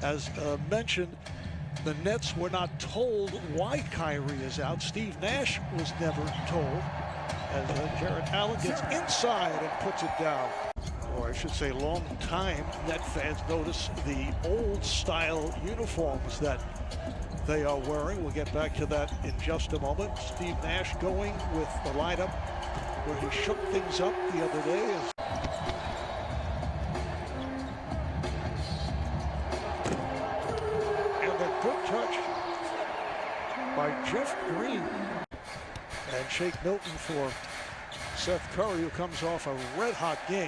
As mentioned, the Nets were not told why Kyrie is out. Steve Nash was never told. As Jarrett Allen gets inside and puts it down. Or I should say, long-time Net fans notice the old-style uniforms that they are wearing. We'll get back to that in just a moment. Steve Nash going with the lineup where he shook things up the other day. And a good touch by Jeff Green. And Shake Milton for Seth Curry, who comes off a red-hot game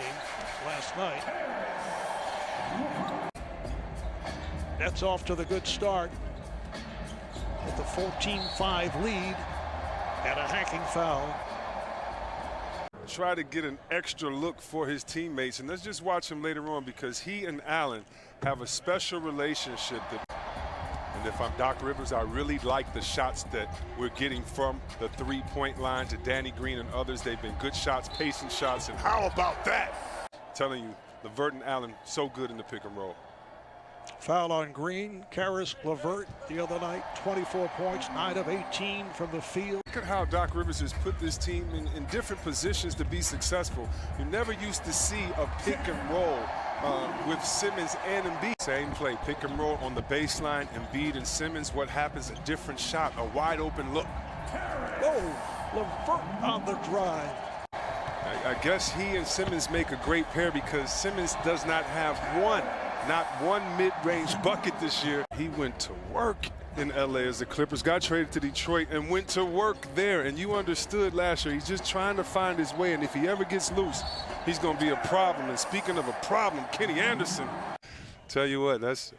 last night. Nets off to the good start with the 14-5 lead and a hacking foul. Try to get an extra look for his teammates, and let's just watch him later on, because he and Allen have a special relationship. And if I'm Doc Rivers, I really like the shots that we're getting from the three-point line to Danny Green and others. They've been good shots, pacing shots, and how about that? I'm telling you, LeVert and Allen, so good in the pick and roll. Foul on Green. Caris LeVert the other night, 24 points, 9 of 18 from the field. Look at how Doc Rivers has put this team in different positions to be successful. You never used to see a pick and roll with Simmons and Embiid. Same play, pick and roll on the baseline, Embiid and Simmons. What happens? A different shot, a wide open look. Oh, LeVert on the drive. I guess he and Simmons make a great pair, because Simmons does not have not one mid-range bucket this year. He went to work in LA as the Clippers got traded to Detroit and went to work there. And you understood last year, he's just trying to find his way. And if he ever gets loose, he's going to be a problem. And speaking of a problem, Kenny Anderson. Tell you what, that's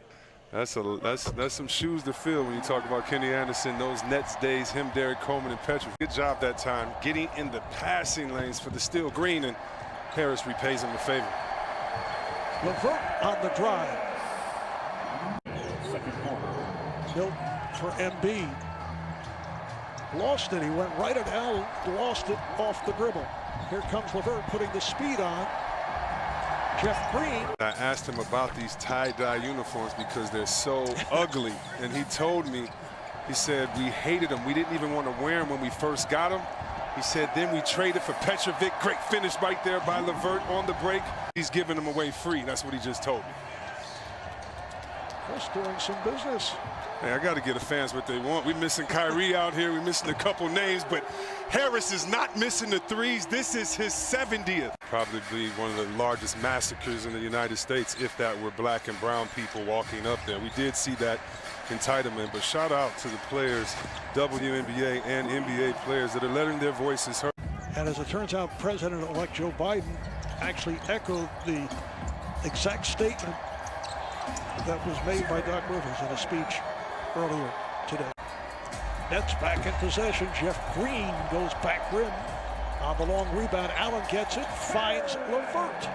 some shoes to fill when you talk about Kenny Anderson, those Nets days, him, Derek Coleman, and Petrov. Good job that time getting in the passing lanes for the steal. Green, and Harris repays him the favor. LeVert on the drive. Milton for Embiid. Lost it. He went right at Allen. Lost it off the dribble. Here comes LeVert putting the speed on. Jeff Green. I asked him about these tie-dye uniforms because they're so ugly. And he told me, he said, we hated them. We didn't even want to wear them when we first got them. He said, then we traded for Petrovic. Great finish right there by LeVert on the break. He's giving them away free. That's what he just told me. Just doing some business. Hey, I got to get the fans what they want. We're missing Kyrie out here. We're missing a couple names, but Harris is not missing the threes. This is his 70th. Probably one of the largest massacres in the United States, if that were black and brown people walking up there. We did see that entitlement, but shout out to the players, WNBA and NBA players, that are letting their voices heard. And as it turns out, President-elect Joe Biden actually echoed the exact statement that was made by Doc Rivers in a speech earlier today. Nets back in possession. Jeff Green goes back rim on the long rebound. Allen gets it, finds LeVert.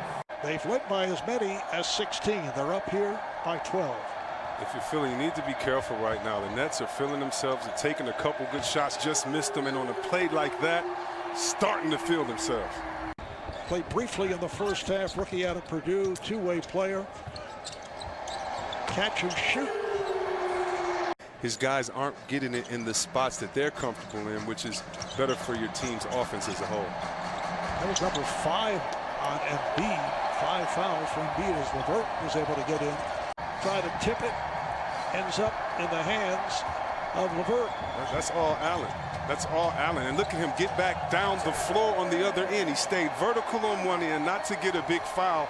They've led by as many as 16. They're up here by 12. If you're feeling, you need to be careful right now. The Nets are feeling themselves. They're taking a couple good shots, just missed them, and on a play like that, starting to feel themselves. Played briefly in the first half. Rookie out of Purdue, two-way player. Catch and shoot. His guys aren't getting it in the spots that they're comfortable in, which is better for your team's offense as a whole. That was number 5 on Embiid. 5 fouls for Embiid as LeVert was able to get in. Try to tip it. Ends up in the hands of LeVert. That's all Allen. That's all Allen. And look at him get back down the floor on the other end. He stayed vertical on one end, not to get a big foul.